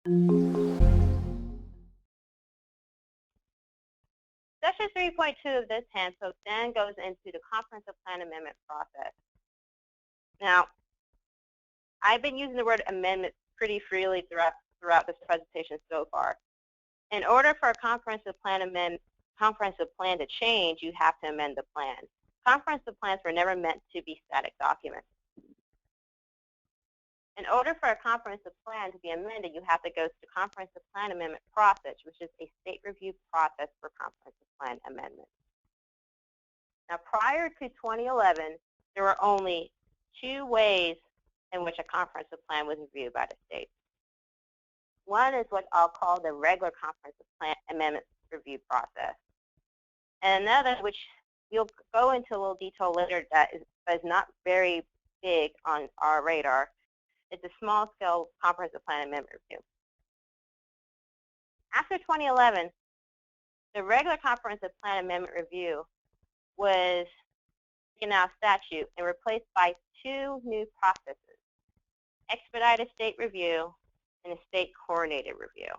Section 3.2 of this handbook then goes into the comprehensive plan amendment process. Now, I've been using the word amendment pretty freely throughout this presentation so far. In order for a comprehensive plan to change, you have to amend the plan. Comprehensive plans were never meant to be static documents. In order for a comprehensive plan to be amended, you have to go through the comprehensive plan amendment process, which is a state review process for comprehensive plan amendments. Now, prior to 2011, there were only two ways in which a comprehensive plan was reviewed by the state. One is what I'll call the regular comprehensive plan amendment review process. And another, which you'll go into a little detail later, that is not very big on our radar, it's a small-scale comprehensive plan amendment review. After 2011, the regular comprehensive plan amendment review was taken out of statute and replaced by two new processes: expedited state review and a state coordinated review.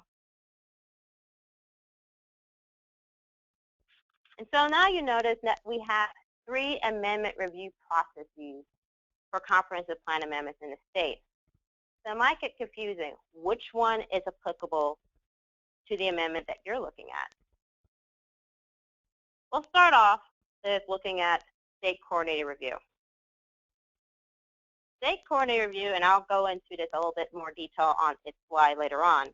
And so now you notice that we have three amendment review processes for comprehensive plan amendments in the state. So it might get confusing. Which one is applicable to the amendment that you're looking at? We'll start off with looking at state coordinated review. State coordinated review, and I'll go into this a little bit more detail on its slide later on,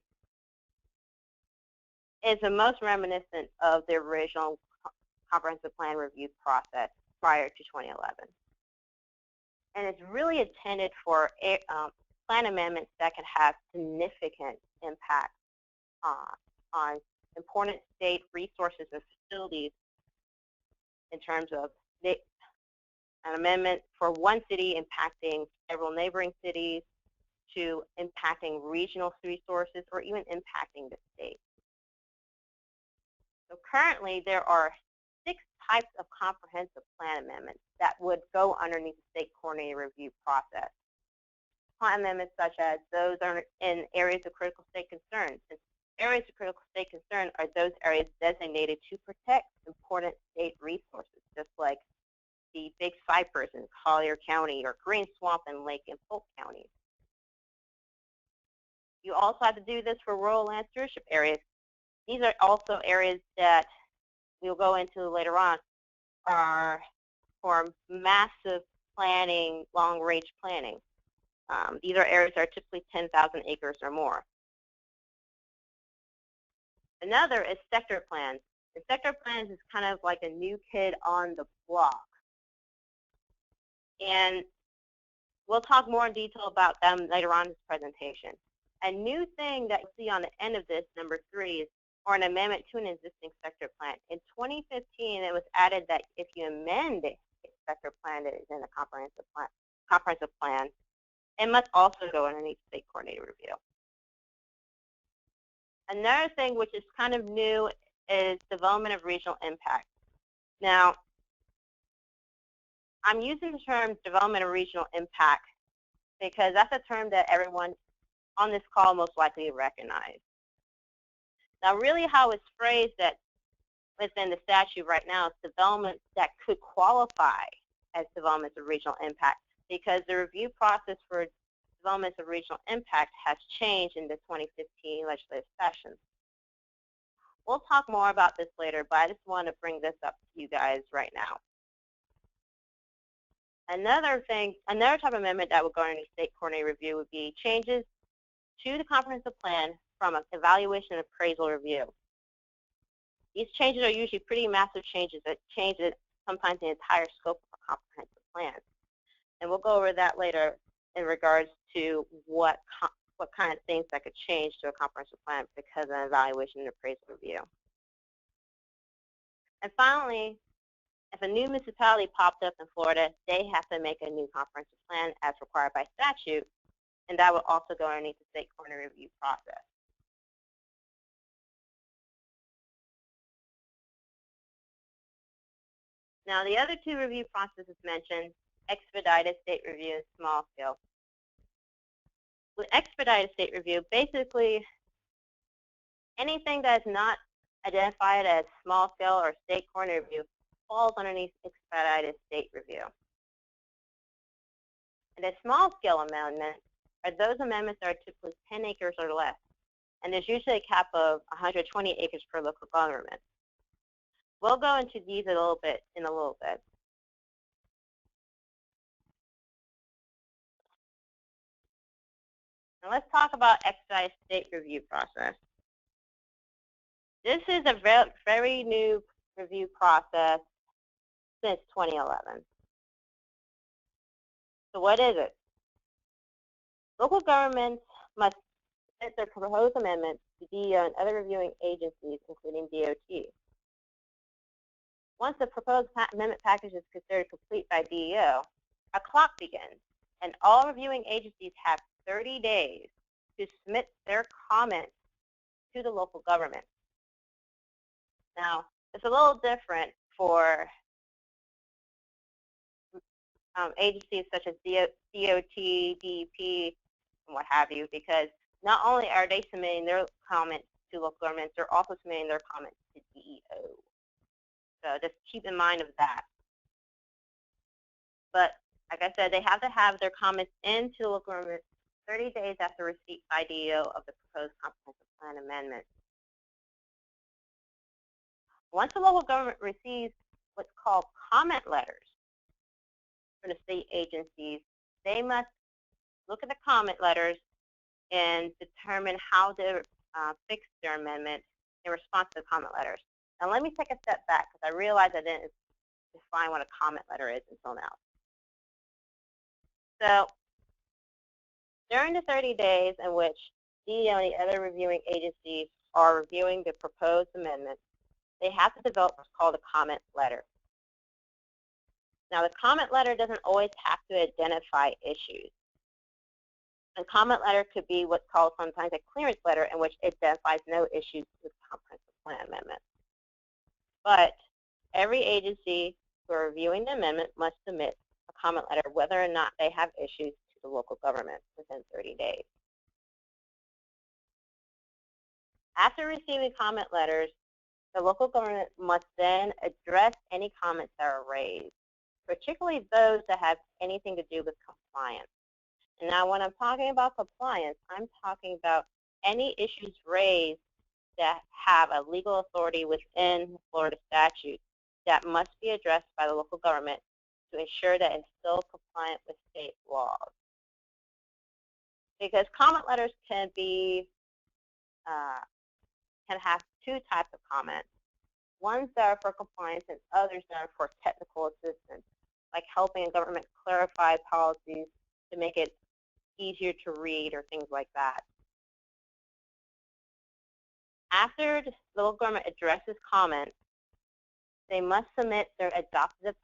is the most reminiscent of the original comprehensive plan review process prior to 2011. And it's really intended for plan amendments that can have significant impact on important state resources and facilities, in terms of an amendment for one city impacting several neighboring cities, to impacting regional resources, or even impacting the state. So currently, there are 6 types of comprehensive plan amendments that would go underneath the state coordinated review process. Plan amendments such as those are in areas of critical state concern. Since areas of critical state concern are those areas designated to protect important state resources, just like the Big Cypress in Collier County, or Green Swamp in Lake and Polk counties. You also have to do this for rural land stewardship areas. These are also areas that we'll go into later on are for massive planning, long-range planning. These are areas that are typically 10,000 acres or more. Another is sector plans. The sector plans is kind of like a new kid on the block. And we'll talk more in detail about them later on in this presentation. A new thing that you'll see on the end of this, number 3, is or an amendment to an existing sector plan. In 2015, it was added that if you amend a sector plan that is in a comprehensive plan, it must also go underneath state coordinated review. Another thing which is kind of new is development of regional impact. Now, I'm using the term development of regional impact because that's a term that everyone on this call most likely recognize. Now, really how it's phrased that within the statute right now is developments that could qualify as developments of regional impact, because the review process for developments of regional impact has changed in the 2015 legislative session. We'll talk more about this later, but I just want to bring this up to you guys right now. Another type of amendment that would go into state coordinated review would be changes to the comprehensive plan from an evaluation and appraisal review. These changes are usually pretty massive changes that change sometimes the entire scope of a comprehensive plan. And we'll go over that later in regards to what kind of things that could change to a comprehensive plan because of an evaluation and appraisal review. And finally, if a new municipality popped up in Florida, they have to make a new comprehensive plan as required by statute, and that would also go underneath the state coordinated review process. Now, the other two review processes mentioned, expedited state review and small scale. With expedited state review, basically Anything that is not identified as small scale or state corner review falls underneath expedited state review. And a small scale amendment are those amendments that are typically 10 acres or less. And there's usually a cap of 120 acres per local government. We'll go into these in a little bit. Now let's talk about Excise state review process. This is a very new review process since 2011. So what is it? Local governments must submit their proposed amendments to DEO and other reviewing agencies, including DOT. Once the proposed amendment package is considered complete by DEO, a clock begins, and all reviewing agencies have 30 days to submit their comments to the local government. Now, it's a little different for agencies such as DOT, DEP, and what have you, because not only are they submitting their comments to local governments, they're also submitting their comments to DEO. So just keep in mind of that. But like I said, they have to have their comments into the local government 30 days after receipt by DEO of the proposed comprehensive plan amendment. Once the local government receives what's called comment letters from the state agencies, they must look at the comment letters and determine how to fix their amendment in response to the comment letters. Now let me take a step back because I realized I didn't define what a comment letter is until now. So during the 30 days in which DEO and the other reviewing agencies are reviewing the proposed amendment, they have to develop what's called a comment letter. Now the comment letter doesn't always have to identify issues. A comment letter could be what's called sometimes a clearance letter, in which it identifies no issues with the comprehensive plan amendment. But every agency who are reviewing the amendment must submit a comment letter whether or not they have issues to the local government within 30 days. After receiving comment letters, the local government must then address any comments that are raised, particularly those that have anything to do with compliance. And now when I'm talking about compliance, I'm talking about any issues raised that have a legal authority within Florida statute that must be addressed by the local government to ensure that it's still compliant with state laws. Because comment letters can have two types of comments. Ones that are for compliance and others that are for technical assistance, like helping a government clarify policies to make it easier to read or things like that. After the local government addresses comments, they must submit their adopted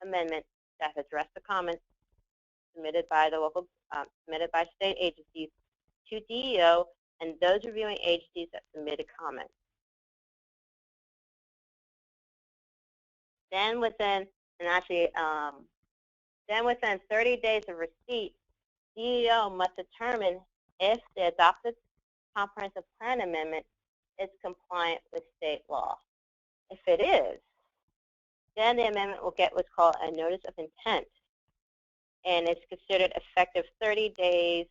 amendments that address the comments submitted by the local, submitted by state agencies to DEO and those reviewing agencies that submitted comments. Then within 30 days of receipt, DEO must determine if the adopted comprehensive plan amendment is compliant with state law. If it is, then the amendment will get what's called a notice of intent, and it's considered effective 30 days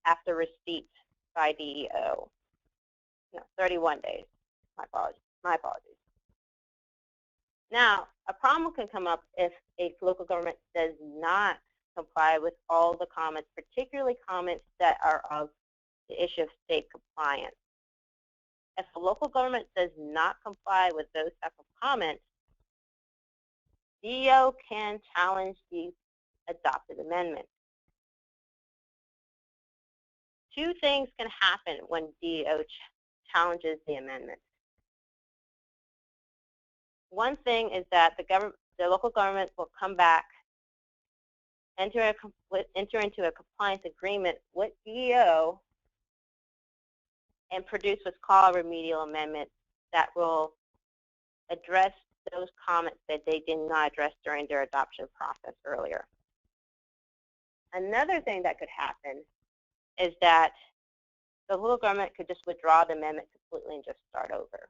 after receipt by DEO. No, 31 days. My apologies. Now, a problem can come up if a local government does not comply with all the comments, particularly comments that are of the issue of state compliance. If a local government does not comply with those types of comments, DEO can challenge the adopted amendment. Two things can happen when DEO challenges the amendment. One thing is that the local government will come back, enter into a compliance agreement with DEO, and produce what's called a remedial amendment that will address those comments that they did not address during their adoption process earlier. Another thing that could happen is that the local government could just withdraw the amendment completely and just start over.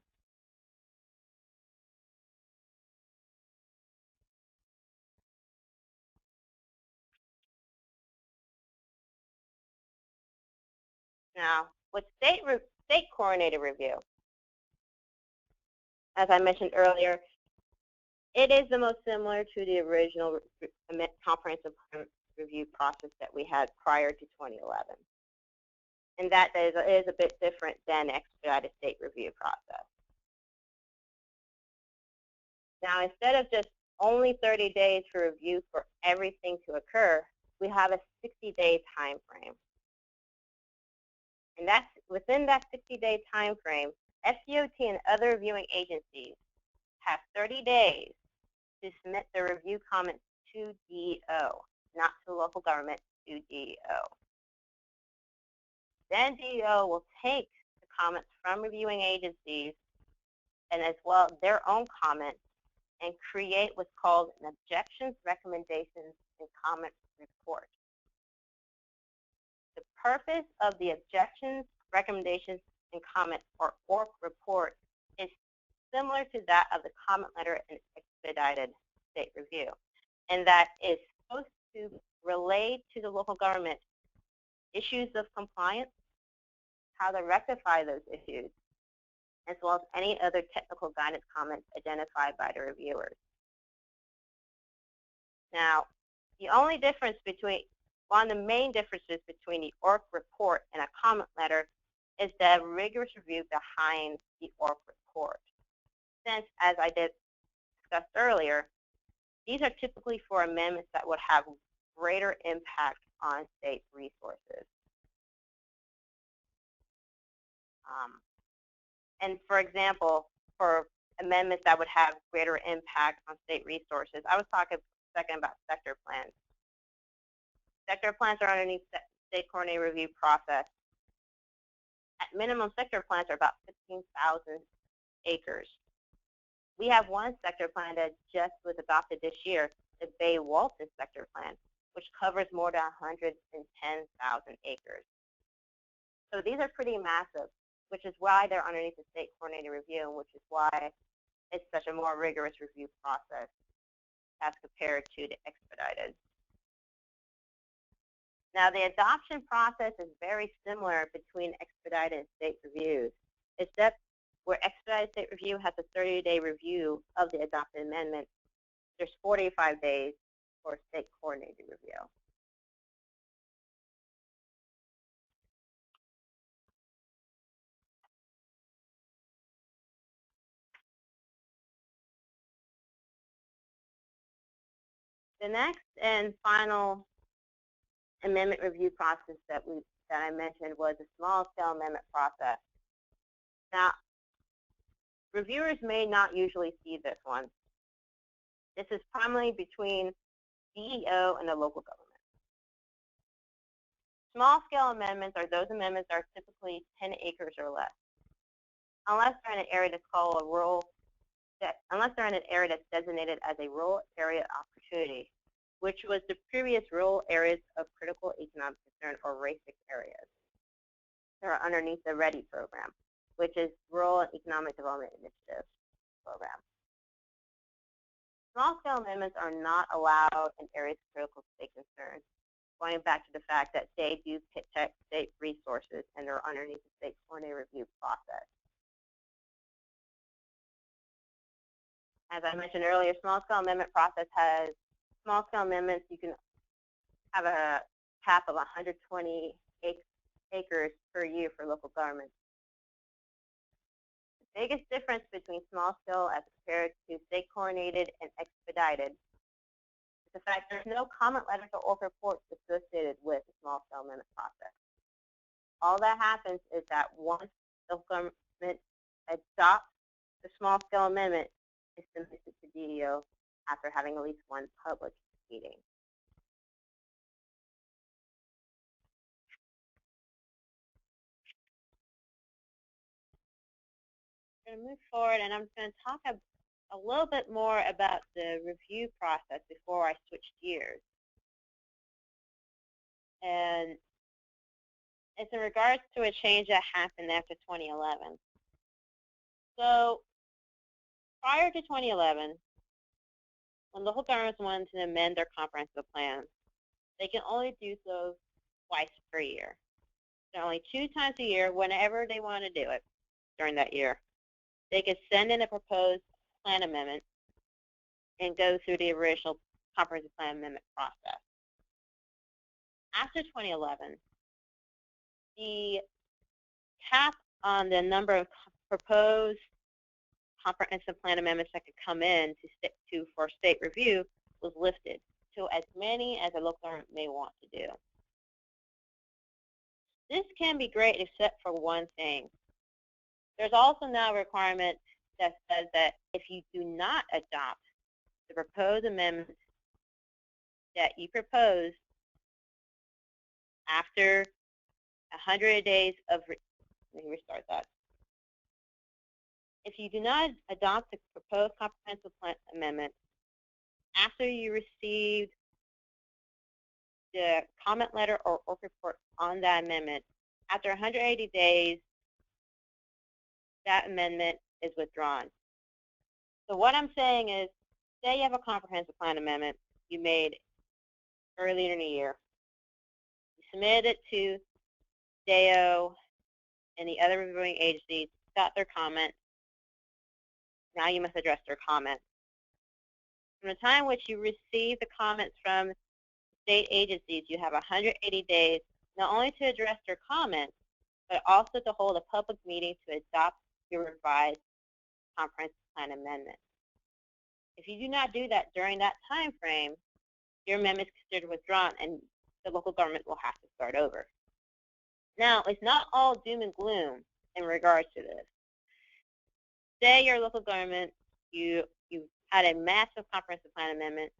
Now, with state coordinated review, as I mentioned earlier, it is the most similar to the original comprehensive review process that we had prior to 2011. And that is a bit different than expedited state review process. Now, instead of just only 30 days for review for everything to occur, we have a 60-day time frame. And that's within that 60-day time frame, SDOT and other reviewing agencies have 30 days to submit their review comments to DO, not to local government, to DO. Then DO will take the comments from reviewing agencies and as well their own comments and create what's called an objections, recommendations, and comments report. The purpose of the objections, recommendations, and comments, or ORC report, is similar to that of the comment letter in expedited state review, and that is supposed to relate to the local government issues of compliance, how to rectify those issues, as well as any other technical guidance comments identified by the reviewers. Now, the only difference between, one of the main differences between the ORC report and a comment letter is the rigorous review behind the ORC report. Since, as I discussed earlier, these are typically for amendments that would have greater impact on state resources. And for example, for amendments that would have greater impact on state resources, I was talking a second about sector plans. Sector plans are underneath the state coordinated review process. At minimum, sector plans are about 15,000 acres. We have one sector plan that just was adopted this year, the Bay-Walton sector plan, which covers more than 110,000 acres. So these are pretty massive, which is why they're underneath the state coordinated review, and which is why it's such a more rigorous review process as compared to the expedited. Now, the adoption process is very similar between expedited and state reviews, except where expedited state review has a 30-day review of the adopted amendment, there's 45 days for state coordinated review. The next and final amendment review process that I mentioned was a small-scale amendment process. Now, reviewers may not usually see this one. This is primarily between DEO and the local government. Small-scale amendments are those amendments that are typically 10 acres or less, unless they're in an area that's called a rural, unless they're in an area that's designated as a rural area opportunity, which was the previous rural areas of critical economic concern, or RACIC areas. They're underneath the READY program, which is Rural Economic Development Initiative program. Small-scale amendments are not allowed in areas of critical state concern, going back to the fact that they do protect state resources and they're underneath the state coordinated review process. As I mentioned earlier, small-scale amendment process has small-scale amendments. You can have a cap of 120 acres per year for local governments. The biggest difference between small-scale as compared to state coordinated and expedited is the fact there's no comment letters or reports associated with the small-scale amendment process. All that happens is that once the government adopts the small-scale amendment, it's submitted to DEO after having at least one public meeting. I'm going to move forward, and I'm going to talk a little bit more about the review process before I switch gears. And It's in regards to a change that happened after 2011. So prior to 2011, when local governments wanted to amend their comprehensive plans, they can only do so twice per year. So only 2 times a year, whenever they want to do it during that year. They could send in a proposed plan amendment and go through the original comprehensive plan amendment process. After 2011, the cap on the number of proposed comprehensive plan amendments that could come in for state review was lifted to as many as a local government may want to do. This can be great except for one thing. There's also now a requirement that says that if you do not adopt the proposed amendment that you proposed after 100 days of, let me restart that. If you do not adopt the proposed comprehensive plan amendment after you received the comment letter or report on that amendment, after 180 days, that amendment is withdrawn. So what I'm saying is, say you have a comprehensive plan amendment you made earlier in the year. You submitted it to DAO and the other reviewing agencies, got their comment. Now you must address their comment. From the time which you receive the comments from state agencies, you have 180 days not only to address their comments, but also to hold a public meeting to adopt your revised comprehensive plan amendment. If you do not do that during that time frame, your amendment is considered withdrawn and the local government will have to start over. Now, it's not all doom and gloom in regards to this. Say your local government, you had a massive comprehensive plan amendment,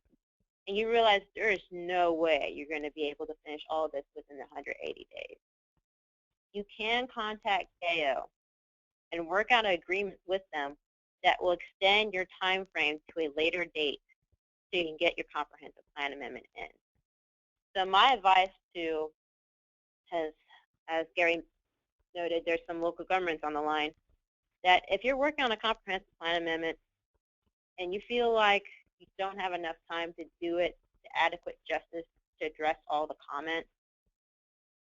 and you realize there is no way you're going to be able to finish all of this within 180 days. You can contact DAO and work out an agreement with them that will extend your time frame to a later date so you can get your comprehensive plan amendment in. So my advice to, as Gary noted, there's some local governments on the line, that if you're working on a comprehensive plan amendment and you feel like you don't have enough time to do it to adequate justice to address all the comments,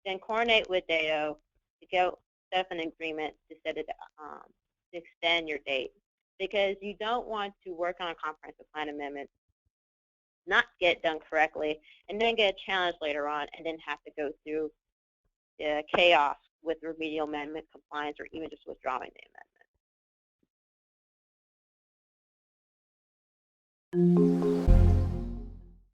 then coordinate with DAO to go set up an agreement to set it to extend your date, because you don't want to work on a comprehensive plan amendment, not get done correctly, and then get a challenge later on, and then have to go through the chaos with remedial amendment compliance or even just withdrawing the amendment.